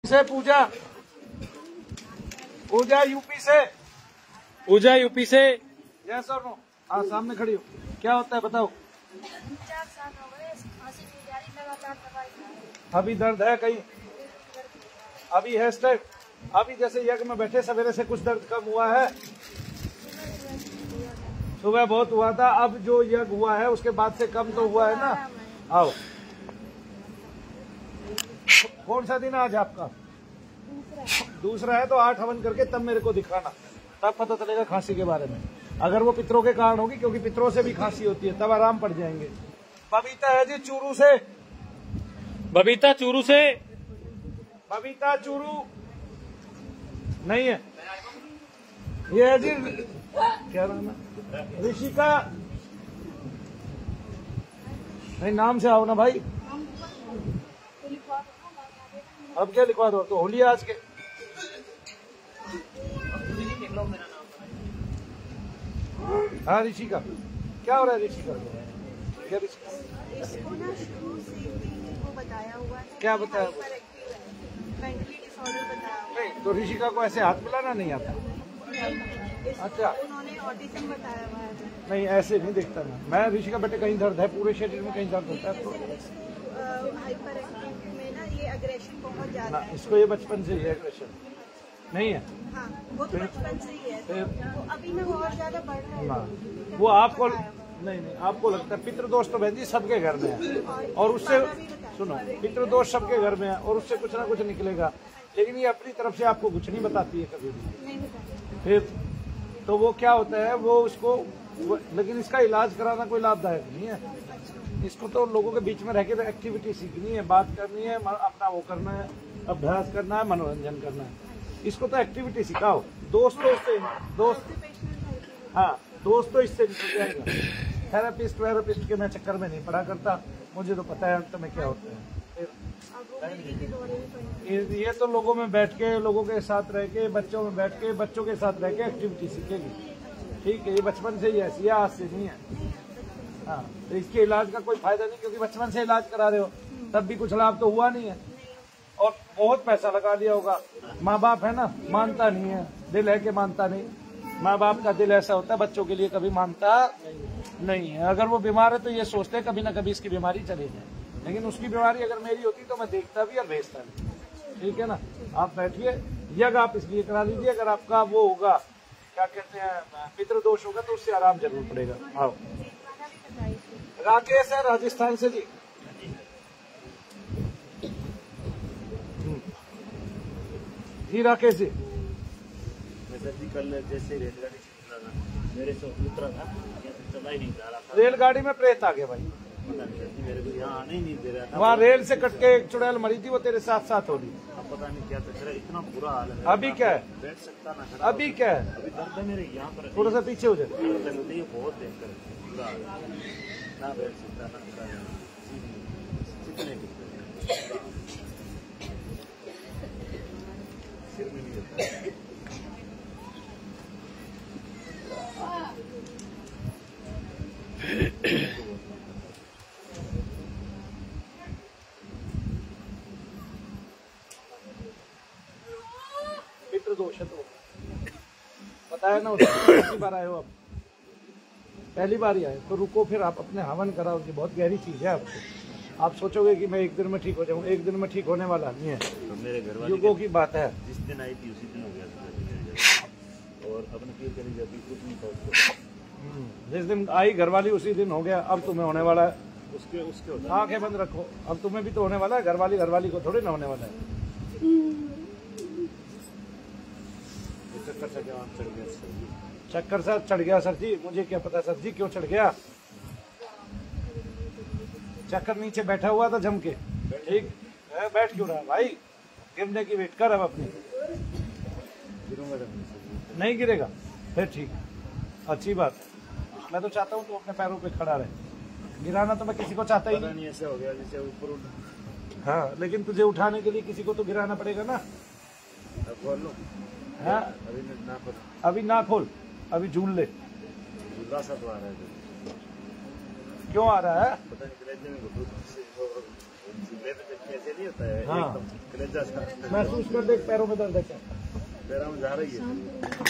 से पूजा पूजा यूपी से यस और नो। हाँ सामने खड़ी हो, क्या होता है बताओ। 4 साल हो गए, खांसी की जारी लगातार दवाई खा रही हूं। अभी दर्द है कहीं? अभी है इस टाइम? अभी जैसे यज्ञ में बैठे सवेरे से कुछ दर्द कम हुआ है? सुबह बहुत हुआ था, अब जो यज्ञ हुआ है उसके बाद से कम तो हुआ है ना। आओ, कौन सा दिन आज आपका? दूसरा है तो 8 हवन करके तब मेरे को दिखाना, तब पता चलेगा खांसी के बारे में। अगर वो पितरों के कारण होगी, क्योंकि पितरों से भी खांसी होती है, तब आराम पड़ जाएंगे। बबीता है जी चूरू से, बबीता चूरू से। बबीता चूरू नहीं है, ये है जी क्या नाम है, ऋषिका। नहीं नाम से आओ ना भाई। अब क्या लिखवा दो, तो होली आज के। हाँ ऋषिका, क्या हो रहा है ऋषिका? क्या ऋषिका? इसको ना शुरू से ही वो बताया हुआ है। क्या बताया? मेंटली डिसऑर्डर बताया हुआ नहीं तो ऋषिका को ऐसे हाथ मिलाना नहीं आता? है। अच्छा, उन्होंने ऑटिज्म बताया हुआ है। नहीं ऐसे नहीं देखता मैं ऋषिका बेटे कहीं दर्द है, पूरे शरीर में कहीं दर्द होता है तो हाइपर एक्टिव में ना ये अग्रेशन बहुत ज्यादा ना, है। इसको ये बचपन से ही है एग्रेशन नहीं है। हाँ वो तो बचपन से ही है, फिर तो अभी ना और ज्यादा बढ़ रहा है। ना, वो आपको नहीं आपको लगता है पितृदोष तो बहन जी सबके घर में है, और उससे सुनो पितृदोष सबके घर में है और उससे कुछ ना कुछ निकलेगा, लेकिन ये अपनी तरफ से आपको कुछ नहीं बताती है कभी भी। नहीं बताया। फिर तो वो क्या होता है वो उसको लेकिन इसका इलाज कराना कोई लाभदायक नहीं है। इसको तो लोगों के बीच में रह के एक्टिविटी सीखनी है, बात करनी है, अपना वो करना है, अभ्यास करना है, मनोरंजन करना है। इसको तो एक्टिविटी सिखाओ। दोस्त हाँ दोस्त तो इससे निकल जाएगा। थेरेपिस्ट के मैं चक्कर में नहीं पड़ा करता, मुझे तो पता है अंत में क्या होता है। ये तो लोगों में बैठ के, लोगों के साथ रह के, बच्चों में बैठ के, बच्चों के साथ रह के एक्टिविटी सीखेगी। ठीक है, ये बचपन से ही ऐसी है, आज से नहीं है। हाँ तो इसके इलाज का कोई फायदा नहीं, क्योंकि बचपन से इलाज करा रहे हो, तब भी कुछ लाभ तो हुआ नहीं है और बहुत पैसा लगा दिया होगा। माँ बाप है ना, मानता नहीं है, दिल है कि मानता नहीं। माँ बाप का दिल ऐसा होता है, बच्चों के लिए कभी मानता नहीं है। अगर वो बीमार है तो ये सोचते हैं कभी ना कभी इसकी बीमारी चली जाए, लेकिन उसकी बीमारी अगर मेरी होती तो मैं देखता भी और भेजता भी। ठीक है ना, आप बैठिए, यज्ञ आप इसलिए करा लीजिए, अगर आपका वो होगा क्या कहते हैं पितृदोष होगा तो उससे आराम जरूर पड़ेगा। आओ, राकेश है राजस्थान से जी। जी राकेश जी, कल जैसे रेलगाड़ी से उतरा था, मेरे से उतरा था, चला ही नहीं जा रहा था। रेलगाड़ी में प्रेत आ गया भाई, पता नहीं मेरे को यहाँ आने ही नहीं दे रहा था। वहाँ रेल से कट के एक चुड़ैल मरी थी, वो तेरे साथ साथ हो रही। अब पता नहीं क्या था, इतना बुरा हाल है। अभी क्या है? बैठ सकता ना खड़ा। अभी क्या है? अभी दर्द है मेरे यहाँ पर, थोड़ा सा पीछे हो जाए। ये बहुत भयंकर है, बुरा हाल है, ना बैठ सकता ना खड़ा है। कितने सिर में नहीं होता। पितृदोष है तो बताया ना उसको। पहली बार आए हो आप? पहली बार ही आए तो रुको, फिर आप अपने हवन कराओ जी, बहुत गहरी चीज है। आपको आप सोचोगे कि मैं एक दिन में ठीक हो जाऊँ, एक दिन में ठीक होने वाला नहीं है, तो मेरे घर वाले युगों की बात है। जिस दिन आई थी उसी दिन हो गया, और अपने पीर करी जाती कुछ नहीं था उसको। जिस दिन आई घरवाली उसी दिन हो गया। अब तुम्हें होने वाला है, उसके आंखें बंद रखो, अब तुम्हें भी तो होने वाला है। घरवाली को थोड़ी ना होने वाला है। चक्कर से क्या चढ़ गया सर? चक्कर सर चढ़ गया सर जी, मुझे क्या पता सर जी क्यों चढ़ गया। चक्कर नीचे बैठा हुआ था जम के। ठीक है, बैठ क्यों रहा भाई, गिरने की वेट कर अब अपनी। गिरूंगा नहीं गिरेगा फिर ठीक, अच्छी बात है। मैं तो चाहता हूँ तू अपने पैरों पे खड़ा रहे, गिराना तो मैं किसी को चाहता ही पता नहीं। नहीं ऐसा हो गया जैसे ऊपर उठ। हाँ लेकिन तुझे उठाने के लिए किसी को तो गिराना पड़ेगा ना। अब खोल लो। हाँ अभी ना पर अभी ना खोल, अभी झूल ले। दूल्हा सा तो आ रहा है, क्यों आ रहा है? पता नहीं, कलेजे में घुटू से कैसे नहीं होता है, हाँ। एकदम कलेजा सा। महसूस कर देख पैरों में दर्द है क्या? पैरों में जा रही है,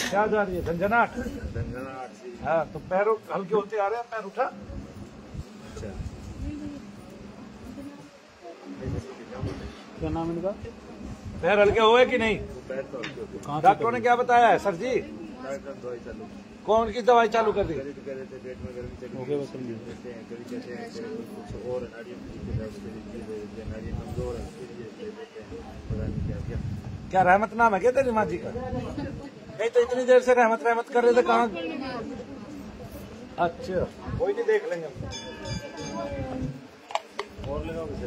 क्या जा रही है? झंझनाहट। झंझनाहट सी। हाँ तो पैरों हल्के होते आ रहे हैं, पैर उठा। अच्छा, क्या नाम है इनका? पैर हल्के हुए कि नहीं? पैर तो हल्के होते हैं। कहाँ से डॉक्टरों ने क्या बताया है सर जी? डॉक्टर दवाई चालू कौन की दवाई चालू कर दी? कभी तो कह रहे थे पेट में गर्मी चली हो गया बस समझिए। देते हैं, कभी कहते हैं कि कुछ और नाड़ियों की दर्द के लिए चीज दे देते हैं, नाड़ी कमजोर है उसके लिए दे देते हैं, पता नहीं क्या क्या। क्या रहमत नाम है क्या तेरी माँ जी का? नहीं तो इतनी देर से रहमत रहमत कर रहे थे, कहाँ? अच्छा कोई नहीं, देख लेंगे हम। और लगाओगे सर,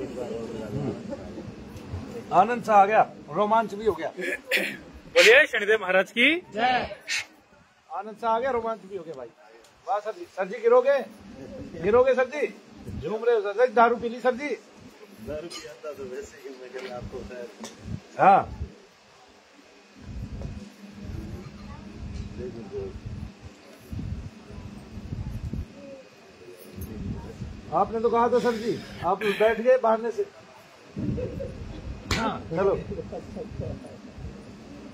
एक बार और लगा दो। आनंद सा आ गया, रोमांच भी हो गया। बोलिए शनिदेव महाराज की। आनंद सा आ गया, रोमांच भी हो गया भाई। वाह सर जी। सर जी गिरोगे? गिरोगे सर जी? झूम रहे हो सर जी? दारू पी ली सर जी? दारू की अंदा तो वैसे ही मैं कभी आपको होता है। हाँ आपने तो कहा था सर जी, आप बैठ गए बहाने से। हाँ चलो।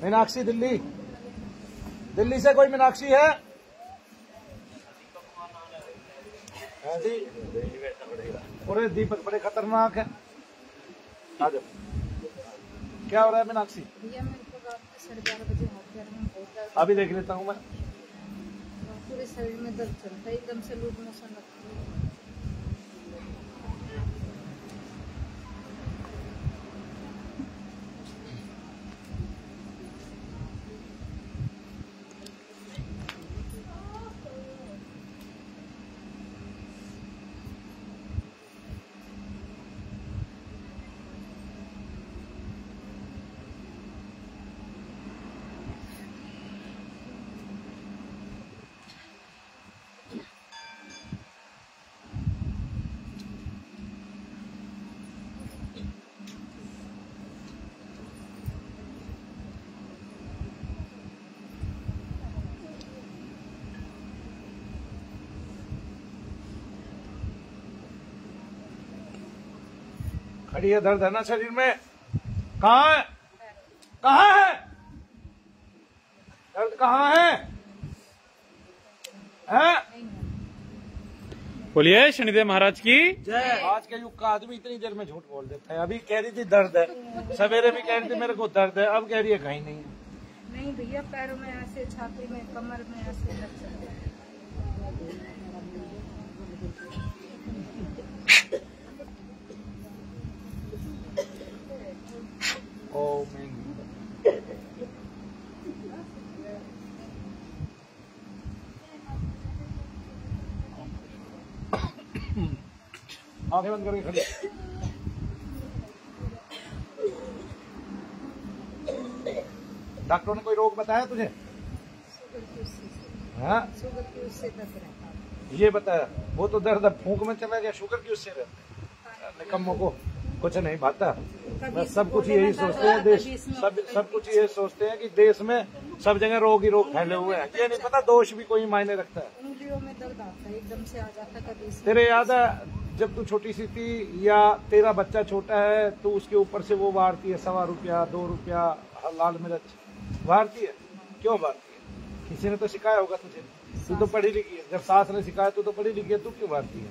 मीनाक्षी दिल्ली, दिल्ली से कोई मीनाक्षी है? हाँ जी। पूरे दीपक बड़े खतरनाक है। आ जाओ। क्या हो रहा है मीनाक्षी? भैया मेरे को रात में 11:30 बजे हाथ पैर में बहुत दर्द, अभी देख लेता हूँ मैं। पूरे शरीर में दर्द चलता है, एकदम से लूज मोशन लगता है। खड़ी है, दर्द है ना शरीर में? कहाँ है? कहाँ है दर्द? कहाँ है? हैं? बोलिए शनिदेव महाराज की। आज के युग का आदमी इतनी देर में झूठ बोल देता है। अभी कह रही थी दर्द है, सवेरे भी कह रही थी मेरे को दर्द है, अब कह रही है कहीं नहीं है। नहीं भैया, पैरों में ऐसे, छाती में, कमर में ऐसे दर्द चलता है। आंखें बंद करके खड़ी। डॉक्टरों ने कोई रोग बताया तुझे? शुगर की उससे, हाँ शुगर की उससे दर्द रहता है। ये बताया। वो तो दर्द अब फूंक में चला गया, शुगर की उससे रहता। निकम्मों को कुछ नहीं भाता। बस सब कुछ यही सोचते हैं देश, सब कुछ यही सोचते हैं कि देश में सब जगह रोग ही रोग फैले हुए हैं। ये नहीं पता दोष भी कोई मायने रखता है। उंगलियों में दर्द आता है, एकदम से आ जाता है कभी से। तेरे याद है जब तू छोटी सी थी या तेरा बच्चा छोटा है तो उसके ऊपर से वो वारती है 1.25 रुपया 2 रुपया लाल मिर्च वारती है? क्यों वारती है? किसी ने तो सिखाया होगा तुझे, तू तो पढ़ी लिखी है। जब सास ने सिखाया तू तो पढ़ी लिखी है, तू क्यों वारती है?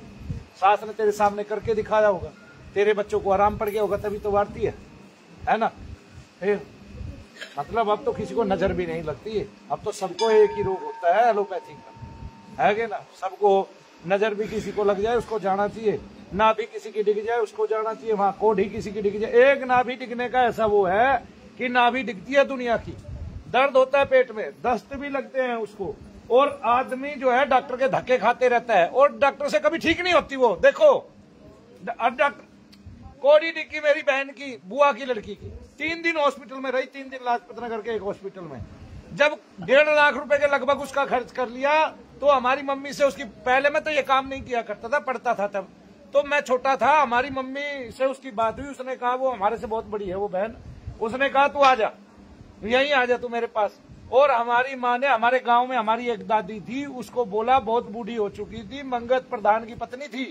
सास ने तेरे सामने करके दिखाया होगा, तेरे बच्चों को आराम पड़ गया होगा तभी तो वारती है ना? मतलब अब तो किसी को नजर भी नहीं लगती है। अब तो सबको एक ही रोग होता है एलोपैथी का, है कि ना? सबको नजर भी किसी को लग जाए उसको जाना चाहिए, ना भी किसी की डिग जाए उसको जाना चाहिए, वहां कोढ़ी किसी की डिग जाए। एक नाभि डिगने का ऐसा वो है कि नाभि डिगती है दुनिया की, दर्द होता है पेट में, दस्त भी लगते हैं उसको, और आदमी जो है डॉक्टर के धक्के खाते रहता है और डॉक्टर से कभी ठीक नहीं होती वो। देखो डॉक्टर कोढ़ी डिग्गी मेरी बहन की, बुआ की लड़की की, 3 दिन हॉस्पिटल में रही, 3 दिन लाजपत नगर के एक हॉस्पिटल में। जब 1.5 लाख रुपए के लगभग उसका खर्च कर लिया तो हमारी मम्मी से उसकी, पहले मैं तो ये काम नहीं किया करता था, पढ़ता था तब तो मैं छोटा था, हमारी मम्मी से उसकी बात हुई, उसने कहा, वो हमारे से बहुत बड़ी है वो बहन, उसने कहा तू आ जा, यहीं आ जा तू मेरे पास। और हमारी माँ ने, हमारे गांव में हमारी एक दादी थी, उसको बोला, बहुत बूढ़ी हो चुकी थी, मंगत प्रधान की पत्नी थी,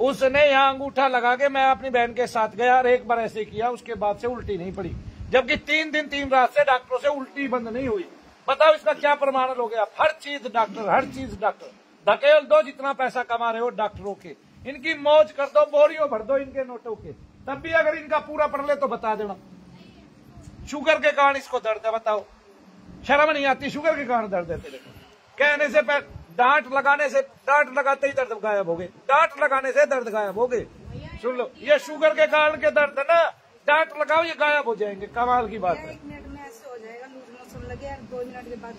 उसने यहाँ अंगूठा लगा के मैं अपनी बहन के साथ गया और एक बार ऐसे किया, उसके बाद से उल्टी नहीं पड़ी, जबकि 3 दिन 3 रात से डॉक्टरों से उल्टी बंद नहीं हुई। बताओ इसका क्या प्रमाण हो गया? हर चीज डॉक्टर, हर चीज डॉक्टर। धकेल दो जितना पैसा कमा रहे हो डॉक्टरों के, इनकी मौज कर दो, बोरियों भर दो इनके नोटों के, तब भी अगर इनका पूरा पढ़ ले तो बता देना। शुगर के कारण इसको दर्द है, बताओ शर्म नहीं आती? शुगर के कारण दर्द है तेरे को, कहने से डांट लगाने से, डांट लगाते ही दर्द गायब हो गए, डांट लगाने से दर्द गायब हो गए। सुन लो, ये शुगर के कारण के दर्द है ना, डांट लगाओ ये गायब हो जाएंगे। कमाल की बात है। 1 मिनट में ऐसे हो जाएगा, लूज मोशन लगे, 2 मिनट के बाद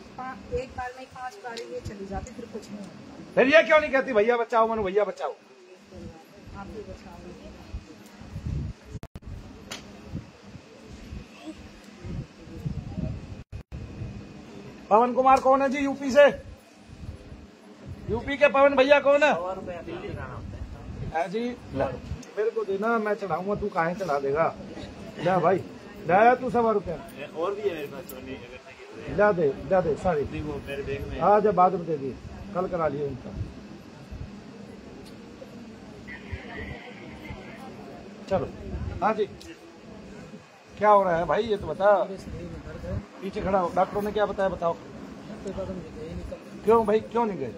एक बार में 5 बार ये चली जाती, फिर कुछ नहीं होता। फिर ये क्यों नहीं कहती भैया बचाओ मनु, भैया बचाओ? आप भी बचाओ। पवन कुमार कौन है जी? यूपी से, यूपी के पवन भैया कौन है? है जी, मेरे को देना, मैं चढ़ाऊंगा, तू काहे चढ़ा देगा? ले भाई, ले तू 100 रुपया और भी है मेरे पास सोने अगर ला दे सारी। वो मेरे बैग में हाँ जब बाद में दे दिए, कल करा लिए उनका। चलो हाँ जी, क्या हो रहा है भाई ये तो बता। पीछे खड़ा हो, डॉक्टरों ने क्या बताया बताओ? क्यों भाई, क्यों नहीं गए?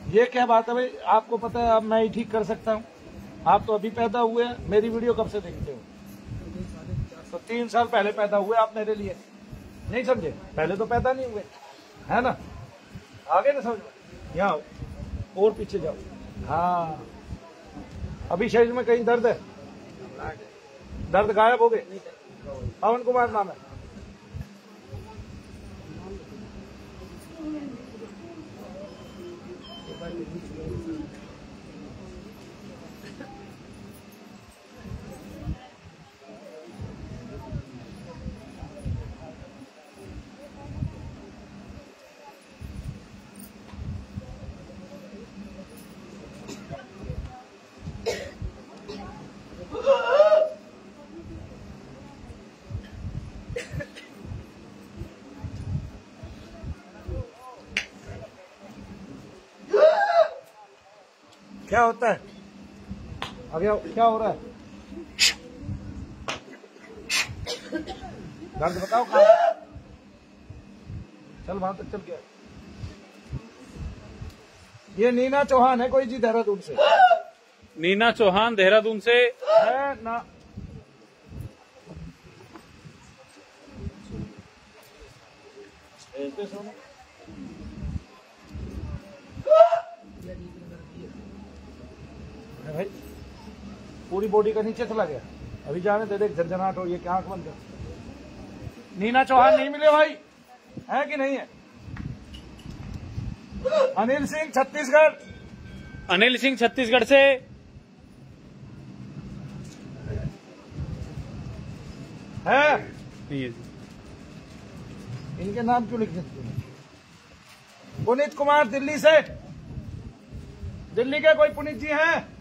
ये क्या बात है भाई? आपको पता है अब मैं ही ठीक कर सकता हूँ? आप तो अभी पैदा हुए हैं, मेरी वीडियो कब से देखते हो? तो 3 साल पहले पैदा हुए आप मेरे लिए, नहीं समझे? पहले तो पैदा नहीं हुए, है ना? आगे ना समझ में, यहाँ और पीछे जाओ। हाँ, अभी शरीर में कहीं दर्द है? दर्द गायब हो गए? पवन कुमार नाम है। क्या होता है? आगे आओ, क्या हो रहा है? दर्द बताओ कहाँ? चल वहां तक चल गया। ये नीना चौहान है कोई जी, देहरादून से। नीना चौहान देहरादून से है ना? भाई पूरी बॉडी का नीचे चला गया, अभी जाने दे, देख झंझनाहट हो, ये क्या आंख बंद कर। नीना चौहान नहीं मिले भाई, है कि नहीं है? अनिल सिंह छत्तीसगढ़, अनिल सिंह छत्तीसगढ़ से है। नहीं है जी। इनके नाम क्यों लिख देते हैं? पुनीत कुमार दिल्ली से, दिल्ली के कोई पुनीत जी हैं?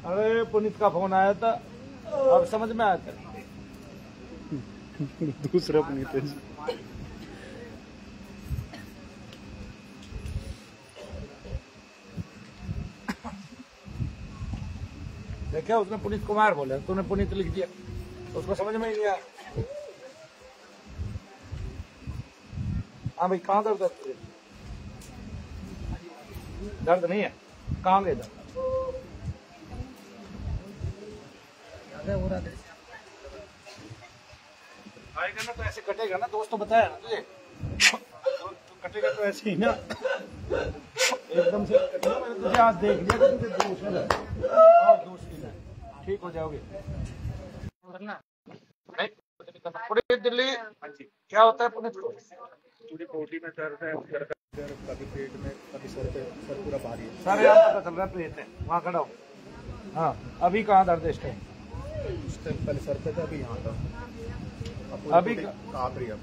अरे पुनीत का फोन आया था, अब समझ में आया था। दूसरा पुनीत है जी। देखा उसने पुनीत कुमार बोला, तूने पुनीत लिख दिया, उसको समझ में ही नहीं आया। हाँ भाई कहाँ दर्द है तुझे? दर्द नहीं है? कहाँ गए दर्द? आएगा ना तो ऐसे कटेगा ना, दोस्त तो बताया ना तुझे, तो कटेगा तो ऐसे ही ना, एकदम से कटेगा। मैंने तुझे आज देख लिया कि तुझे दोष है और दोष की है, ठीक हो जाओगे। नहीं पुनीत दिल्ली, क्या होता है पुनीत को? पूरी बॉडी में दर्द है, सर का दर्द, कभी पेट में, कभी सर पे, सर पूरा भारी है। सर यहाँ पता चल रहा है पेट है, वहाँ खड़ा हो। हाँ अभी कहाँ दर्द है इस टाइम? उस टाइम पहले सर पे था, अभी यहाँ था। अभी कांप रही है,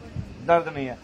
दर्द नहीं है।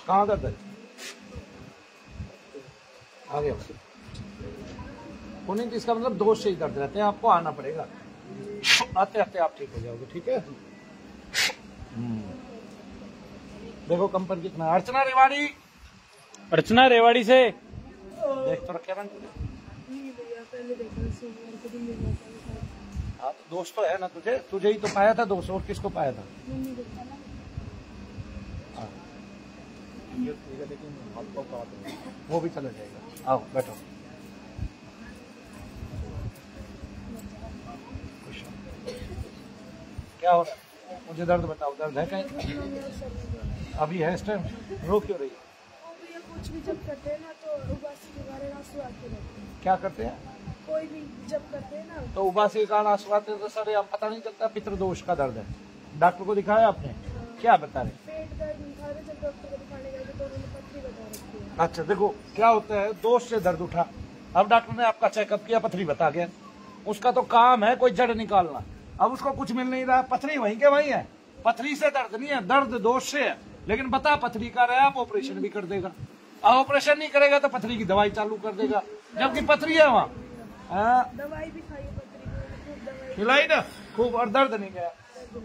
कहाँ दर्द है? आगे पुनीत, इसका मतलब दोष से ही दर्द रहते हैं, आपको आना पड़ेगा। आते आते आप ठीक हो जाओगे, ठीक है। देखो कंपन कितना। अर्चना रेवाड़ी, अर्चना रेवाड़ी से देख तो रखे रंग। हाँ तो दोस्त तो है ना तुझे, तुझे ही तो पाया था दोस्त, और किसको पाया था? हाँ। वो भी चला जाएगा। आओ बैठो। क्या हो रहा है? मुझे दर्द बताओ, दर्द है कहीं? अभी है इस टाइम? रो क्यों रही है? कुछ भी जब करते हैं ना तो उबासी के कारण आंसू आते रहते हैं। क्या करते हैं? कोई भी जब करते हैं ना तो उबासी के कारण आंसू आते हैं, तो सर अब पता नहीं चलता पितृदोष का दर्द है। डॉक्टर को दिखाया आपने? क्या बता रहे? पेट दर्द दिखा रहे, जब डॉक्टर को दिखाने गए तो उन्होंने पथरी बता रखी है। अच्छा देखो क्या होता है, दोष से दर्द उठा, अब डॉक्टर ने आपका चेकअप किया, पथरी बता गया। उसका तो काम है कोई जड़ निकालना, अब उसको कुछ मिल नहीं रहा, पथरी वहीं के वहीं है। पथरी से दर्द नहीं है, दर्द दोष से है। लेकिन बता पथरी का रहा, आप ऑपरेशन भी कर देगा। ऑपरेशन नहीं करेगा तो पथरी की दवाई चालू कर देगा, जबकि पथरी है वहाँ। दवाई भी खाई पथरी की, खूब दवाई खिलाई ना खूब, और दर्द नहीं गया।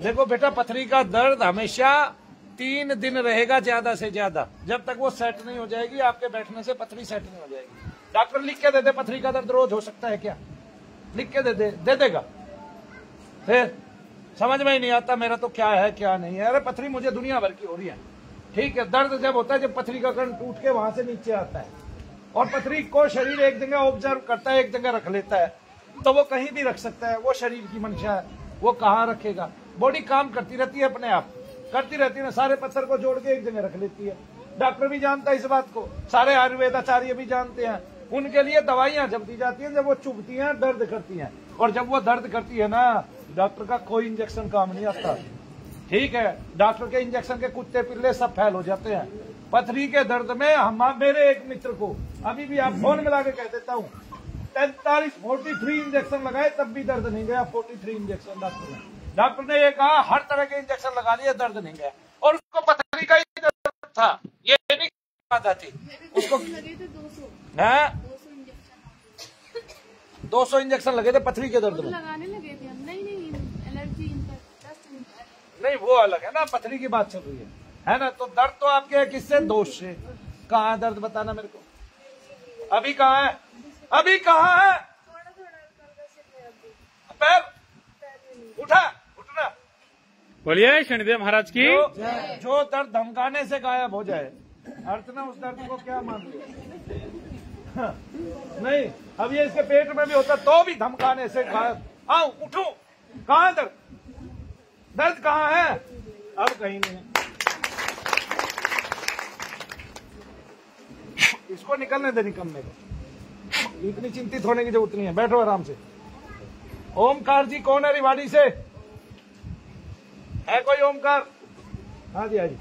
देखो बेटा, पथरी का दर्द हमेशा 3 दिन रहेगा ज्यादा से ज्यादा, जब तक वो सेट नहीं हो जाएगी। आपके बैठने से पथरी सेट नहीं हो जाएगी। डॉक्टर लिख के दे दे पथरी का दर्द रोज हो सकता है क्या? लिख के दे देगा। फिर समझ में ही नहीं आता मेरा तो क्या है क्या नहीं है। अरे पथरी मुझे दुनिया भर की हो रही है, ठीक है। दर्द जब होता है जब पथरी का कण टूट के वहां से नीचे आता है, और पथरी को शरीर एक जगह ऑब्जर्व करता है, एक जगह रख लेता है, तो वो कहीं भी रख सकता है। वो शरीर की मंशा है, वो कहाँ रखेगा। बॉडी काम करती रहती है, अपने आप करती रहती है ना, सारे पत्थर को जोड़ के एक जगह रख लेती है। डॉक्टर भी जानता है इस बात को, सारे आयुर्वेदाचार्य भी जानते हैं। उनके लिए दवाइयां जब दी जाती हैं जब वो चुभती हैं, दर्द करती हैं, और जब वो दर्द करती है ना, डॉक्टर का कोई इंजेक्शन काम नहीं आता, ठीक है। डॉक्टर के इंजेक्शन के कुत्ते पिल्ले सब फैल हो जाते हैं। पथरी के दर्द में हम मेरे एक मित्र को अभी भी आप फोन मिला के कह देता हूँ, 43 इंजेक्शन लगाए तब भी दर्द नहीं गया। 43 इंजेक्शन डॉक्टर ने ये कहा, हर तरह के इंजेक्शन लगा लिए, दर्द नहीं गया। और उसको पथरी का ही दर्द था, ये नहीं बात आती उसको। 200 इंजेक्शन लगे थे पथरी के दर्द में। लगाने लगे थे हम। नहीं एलर्जी नहीं, वो अलग है ना, पथरी की बात चल रही है ना। तो दर्द तो आपके है किससे? दोष से। कहाँ है दर्द बताना मेरे को। अभी कहाँ है? अभी कहाँ है? पैर उठना। बोलिए शनिदेव महाराज की। जो दर्द धमकाने से गायब हो जाए, अर्चना उस दर्द को क्या मान लिया? नहीं, अब ये इसके पेट में भी होता तो भी धमकाने से गायब। आओ उठो, कहाँ है दर्द? दर्द कहाँ है? अब कहीं नहीं है। इसको निकलने दे निकलने को, इतनी चिंतित होने की जरूरत नहीं है। बैठो आराम से। ओमकार जी कौन है रिवाड़ी से? है कोई ओमकार? हाँ जी हाँ जी।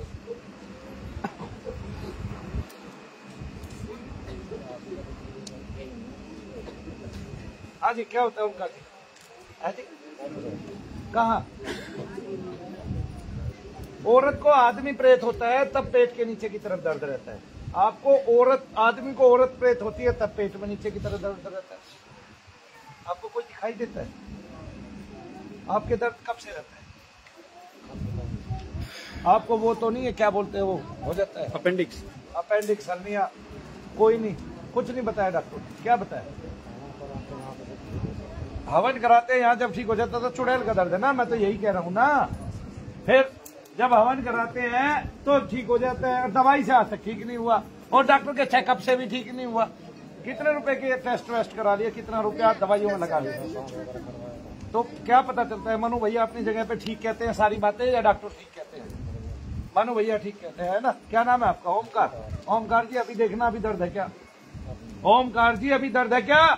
हाँ जी, क्या होता है ओमकार जी? हाँ जी, कहाँ? औरत को आदमी प्रेत होता है तब पेट के नीचे की तरफ दर्द रहता है। आपको औरत, आदमी को औरत प्रेत होती है तब पेट में नीचे की तरफ दर्द रहता है। आपको कोई दिखाई देता है? आपके दर्द कब से रहता है? आपको वो तो नहीं है, क्या बोलते हैं, वो हो जाता है अपेंडिक्स हर्निया। कोई नहीं, कुछ नहीं बताया डॉक्टर। क्या बताया? हवन कराते हैं यहाँ, जब ठीक हो जाता तो चुड़ैल का दर्द है ना, मैं तो यही कह रहा हूँ ना। फिर जब हवन कराते हैं तो ठीक हो जाता है, और दवाई से आज तक ठीक नहीं हुआ, और डॉक्टर के चेकअप से भी ठीक नहीं हुआ। कितने रुपए के टेस्ट वेस्ट करा लिए, कितना रुपया दवाइयों में लगा लिया, तो क्या पता चलता है? मनु भैया अपनी जगह पे ठीक कहते हैं सारी बातें, या डॉक्टर ठीक कहते हैं? मनु भैया ठीक कहते हैं ना। क्या नाम है आपका? ओमकार। ओमकार जी अभी देखना, अभी दर्द है क्या? ओमकार जी अभी दर्द है क्या?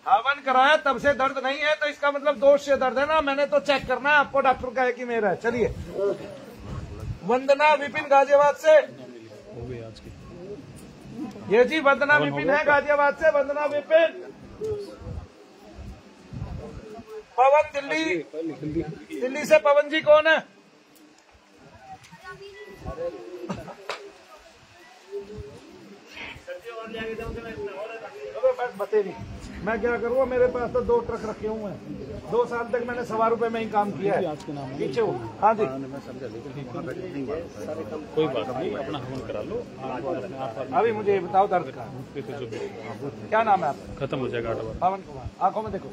हवन कराया तब से दर्द नहीं है, तो इसका मतलब दोष से दर्द है ना। मैंने तो चेक करना है आपको, डॉक्टर का है कि मेरा है। चलिए, वंदना विपिन गाजियाबाद से। ये जी वंदना विपिन है गाजियाबाद से। वंदना विपिन। पवन दिल्ली से। पवन जी कौन है? अबे बैठ बतेरी, मैं क्या करूँगा, मेरे पास तो 2 ट्रक रखे हुए हैं। 2 साल तक मैंने ₹1.25 में ही काम किया है। पीछे हो। हाँ जी, कोई बात नहीं, अपना हवन करा लो। अभी मुझे ये बताओ दर्द का क्या नाम है आपका? खत्म हो जाएगा 8 बार। पवन कुमार, आंखों में देखो।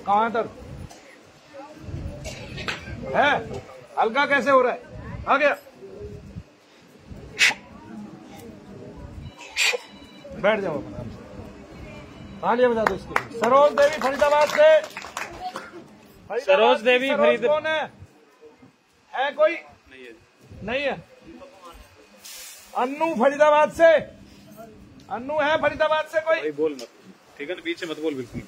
कहाँ दर्द है? हल्का कैसे हो रहा है? आ गया, बैठ जाओ आराम से। तालियां बजा दो इसके लिए। सरोज देवी फरीदाबाद से। सरोज देवी फरीद कौन है कोई? नहीं है। अन्नू फरीदाबाद से। अन्नू है फरीदाबाद से कोई? भाई बोल मत, ठीक है ना, बीच से मत बोल बिल्कुल।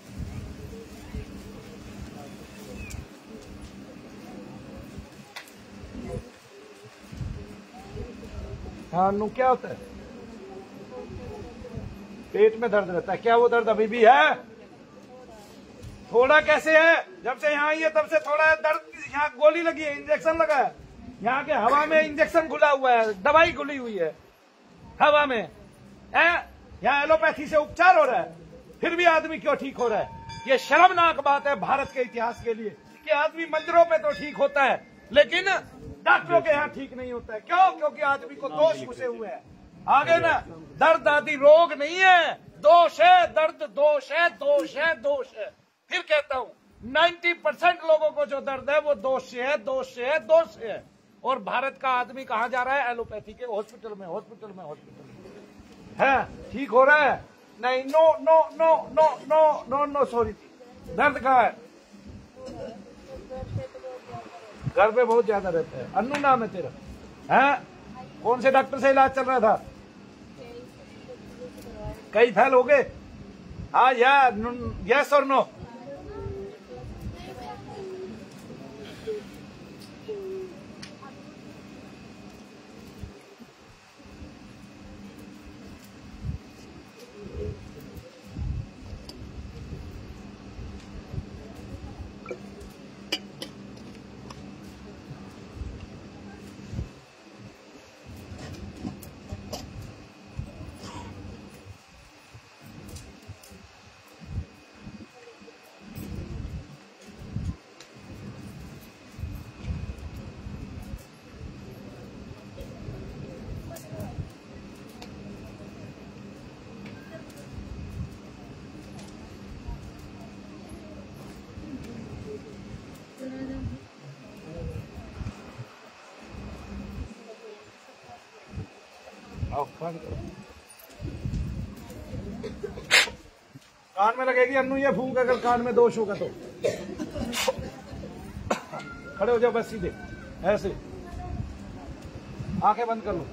हाँ अन्नू, क्या होता है? पेट में दर्द रहता है। क्या वो दर्द अभी भी है? थोड़ा कैसे है? जब से यहाँ आई है तब से थोड़ा है दर्द। यहाँ गोली लगी है, इंजेक्शन लगा है। यहाँ के हवा में इंजेक्शन घुला हुआ है, दवाई घुली हुई है हवा में। यहाँ एलोपैथी से उपचार हो रहा है, फिर भी आदमी क्यों ठीक हो रहा है? ये शर्मनाक बात है भारत के इतिहास के लिए कि आदमी मंदिरों पे तो ठीक होता है, लेकिन डॉक्टरों के यहाँ ठीक नहीं होता है। क्यों? क्योंकि आदमी को दोष घुसे हुए हैं। आगे ना, दर्द आदि रोग नहीं है, दोष है। दर्द दोष है, दोष है, दोष है। फिर कहता हूँ 90% लोगों को जो दर्द है वो दोष से है, दोष से है, दोष से है। और भारत का आदमी कहाँ जा रहा है? एलोपैथी के हॉस्पिटल में, हॉस्पिटल में, हॉस्पिटल में है। ठीक हो रहा है? नहीं, no no no no no no no sorry. दर्द कहाँ है? घर पे बहुत ज्यादा रहता है। अन्नू नाम है तेरा? है? कौन से डॉक्टर से इलाज चल रहा था? कई फैल हो गए? हाँ या यस और नो? कान में लगेगी अन्नू ये फूंक, अगर कान में दोष होगा तो। खड़े हो जाओ बस सीधे, ऐसे आंखें बंद कर लो।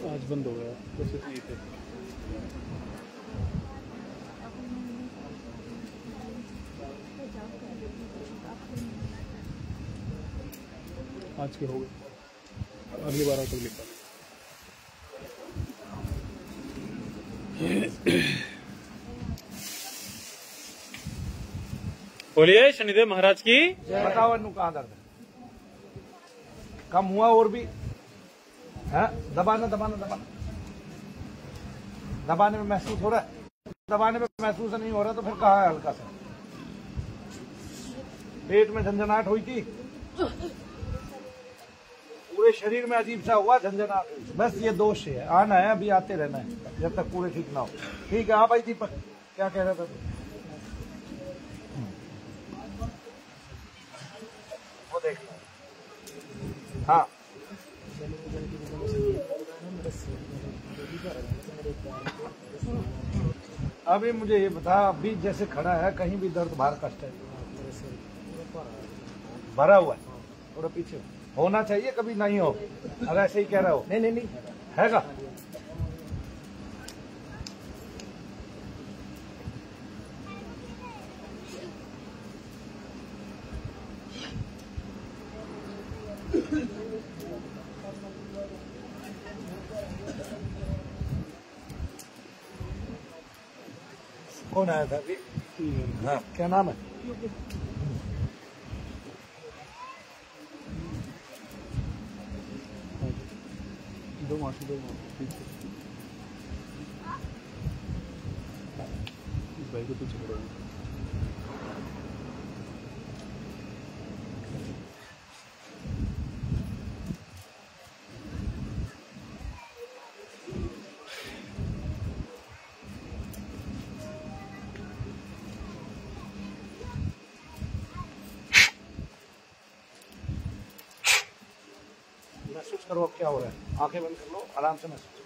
आज बंद हो गया, वैसे तो ये थे। आज के हो गए, अगली बार आकर लिखा। बोलिए शनिदेव महाराज की। बताओ इन्हू कहाँ दर्द है? कम हुआ और भी है? दबाना दबाना दबाना, दबाने में महसूस हो रहा है? दबाने में महसूस नहीं हो रहा तो फिर कहाँ है हल्का सा? पेट में झंझनाहट हुई थी, पूरे शरीर में अजीब सा हुआ झंझनाहट हुई। बस ये दोष है, आना है, अभी आते रहना है जब तक पूरे ठीक ना हो। ठीक है, आप आई दीपक, क्या कह रहा था तू? वो देख लो। हाँ, अभी मुझे ये बता, अभी जैसे खड़ा है कहीं भी दर्द बाहर कष्ट है? भरा हुआ है, थोड़ा पीछे होना चाहिए, कभी नहीं हो। अगर ऐसे ही कह रहा हो? नहीं नहीं नहीं हैगा। कौन आया था अभी? हाँ, क्या नाम है? दो मासी पीछे, इस भाई को पीछे करोगे। महसूस करो अब क्या हो रहा है। आंखें बंद कर लो, आराम से महसूस करो।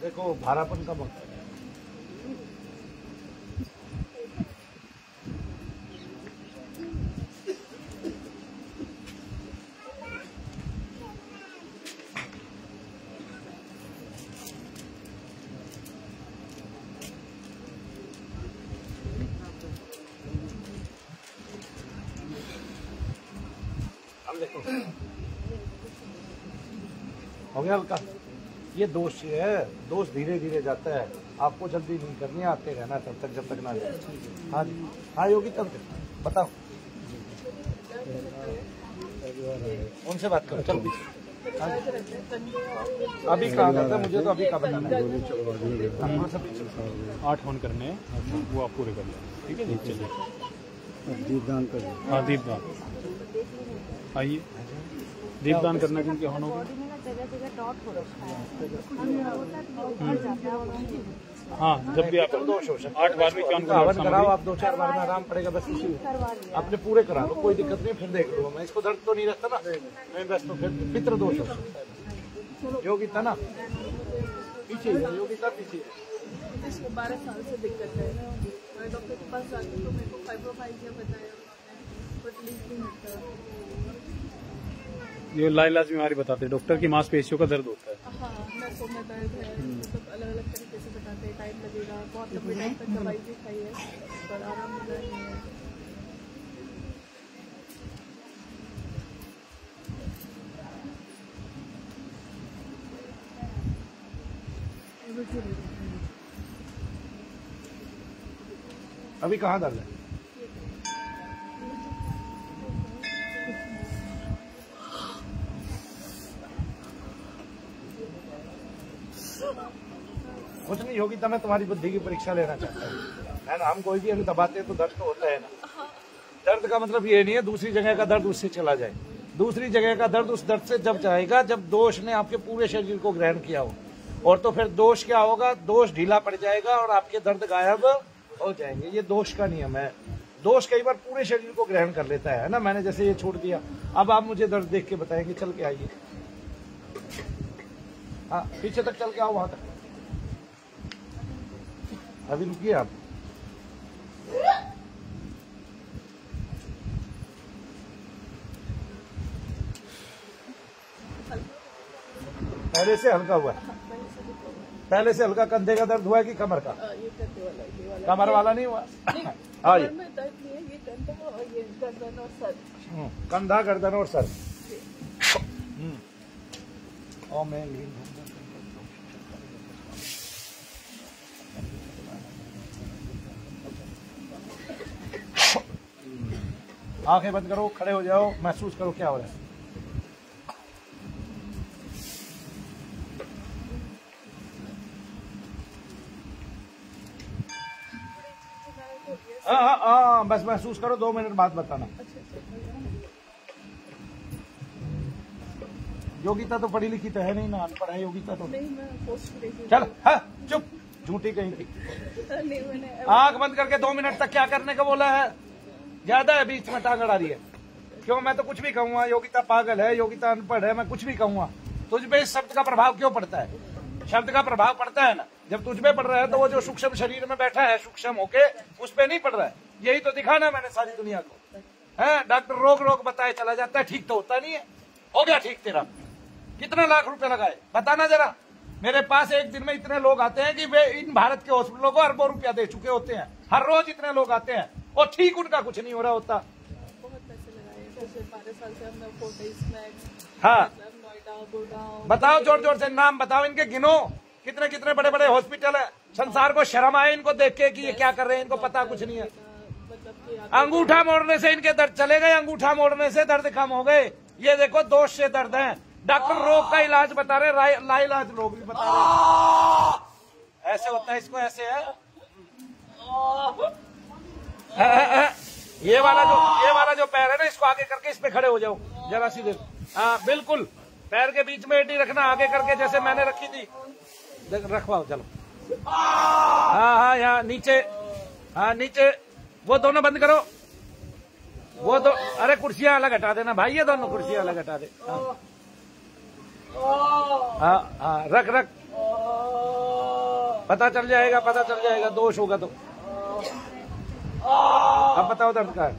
देखो भारापन का वक्त है। अब देखो हो गया हल्का। ये दोष है, दोष धीरे धीरे जाता है, आपको जल्दी नहीं करनी है, आते रहना तब तक जब तक ना जाए। हाँ जी, हाँ योगी तब बताओ, उनसे बात करो। चल पीछे। हाँ जी, अभी कहाँ करता है? मुझे तो अभी कहाँ बताना है? थोड़ा सा पीछे। 8 ऑन करने हैं, वो आप पूरे कर लें। ठीक है जी, चलिए दीपदान कर। हाँ दीपदान, आइए दीपदान करना क्योंकि ऑन होगा। हाँ, जब भी आप 8 बार में क्या हवन कराओ आप, 2-4 बार में आराम पड़ेगा। बस इसी अपने पूरे करा लो, कोई दिक्कत नहीं। फिर देख लो, मैं इसको दर्द तो नहीं रहता ना, मैं बस तो फिर पितृ दोष हो। योगी था ना पीछे, योगी था पीछे। इसको 12 साल से दिक्कत है। मैं डॉक्टर के पास जाती तो मेरे को फाइब्रोमाइल्जिया बताया, बट रिलीफ नहीं मिलता। ये लाइलाज बीमारी बताते हैं डॉक्टर की, मांसपेशियों का दर्द होता है। हाँ, नसों में दर्द है, मतलब अलग अलग तरीके से बताते हैं। टाइम लगेगा, बहुत लंबे टाइम तक दवाई भी खाई है पर आराम मिला नहीं है। अभी कहाँ दर्द है? कुछ नहीं योगी, तो मैं तुम्हारी बुद्धि की परीक्षा लेना चाहता हूँ, है ना। हम कोई भी अगर दबाते हैं तो दर्द तो होता है ना। दर्द का मतलब ये नहीं है दूसरी जगह का दर्द उससे चला जाए। दूसरी जगह का दर्द उस दर्द से जब जाएगा जब दोष ने आपके पूरे शरीर को ग्रहण किया हो, और तो फिर दोष क्या होगा, दोष ढीला पड़ जाएगा और आपके दर्द गायब हो जाएंगे। ये दोष का नियम है। दोष कई बार पूरे शरीर को ग्रहण कर लेता है ना। मैंने जैसे ये छोड़ दिया, अब आप मुझे दर्द देख के बताएंगे। चल के आइए, हाँ पीछे तक चल के आओ, वहां तक। अभी रुकिए आप। पहले से हल्का हुआ है? पहले से दिखा हुआ है। पहले से हल्का कंधे का दर्द हुआ है कि कमर का? ये कंधे वाला, ये वाला। कमर वाला नहीं हुआ? नहीं, हाँ, ये कमर में दर्द नहीं है, ये कंधा और ये गर्दन और सर। कंधा, गर्दन और सर। जी। और मैं आंखें बंद करो, खड़े हो जाओ, महसूस करो क्या हो रहा है। हाँ, बस महसूस करो, 2 मिनट बाद बताना। योगिता तो पढ़ी लिखी तो है नहीं ना, अनपढ़ है योगिता तो। नहीं, मैं पोस्ट ग्रेजुएट। चल, हाँ, चुप, झूठी कहीं थी। नहीं, मैंने आंख बंद करके 2 मिनट तक क्या करने का बोला है? ज्यादा है, बीच में टांग अड़ा रही है। क्यों? मैं तो कुछ भी कहूंगा, योगिता पागल है, योगिता अनपढ़ है, मैं कुछ भी कहूंगा। तुझ पे इस शब्द का प्रभाव क्यों पड़ता है? शब्द का प्रभाव पड़ता है ना, जब तुझ पे पड़ रहा है तो वो जो सूक्ष्म शरीर में बैठा है सूक्ष्म होके, उस पे नहीं पड़ रहा है। यही तो दिखाना मैंने सारी दुनिया को है। डॉक्टर रोग बताए चला जाता है, ठीक तो होता नहीं है। हो गया ठीक तेरा? कितना लाख रुपए लगाए बताना जरा। मेरे पास एक दिन में इतने लोग आते हैं कि वे इन भारत के हॉस्पिटलों को अरबों रुपया दे चुके होते हैं। हर रोज इतने लोग आते हैं और ठीक उनका कुछ नहीं हो रहा होता। बहुत पैसे लगाए, पिछले 12 साल से हमने फोर्टिस मैक्स, हाँ, नोएडा, गुड़गांव। बताओ, जोर जोर से नाम बताओ इनके, गिनो कितने कितने बड़े बड़े हॉस्पिटल है। संसार को शर्म आए इनको देख के कि ये क्या कर रहे हैं, इनको पता कुछ नहीं है। मतलब कि अंगूठा मोड़ने से इनके दर्द चले गए, अंगूठा मोड़ने से दर्द कम हो गए। ये देखो, दोष से दर्द है। डॉक्टर रोग का इलाज बता रहे, लाइलाज लोग भी बता रहे। ऐसे होता है, इसको ऐसे है। ये वाला जो पैर है ना, इसको आगे करके इस पे खड़े हो जाओ जरा सीधे। हाँ, बिल्कुल, पैर के बीच में एडी रखना आगे करके, जैसे मैंने रखी थी। रखवाओ, चलो। हाँ, यहाँ नीचे, हाँ नीचे, वो दोनों बंद करो। वो दो, अरे कुर्सियां अलग हटा देना भाई, ये दोनों कुर्सियां अलग हटा दे। हाँ, रख, पता चल जाएगा, दोष होगा तो। अब बताओ दर्द का है?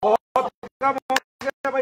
बहुत कम हो गया भाई।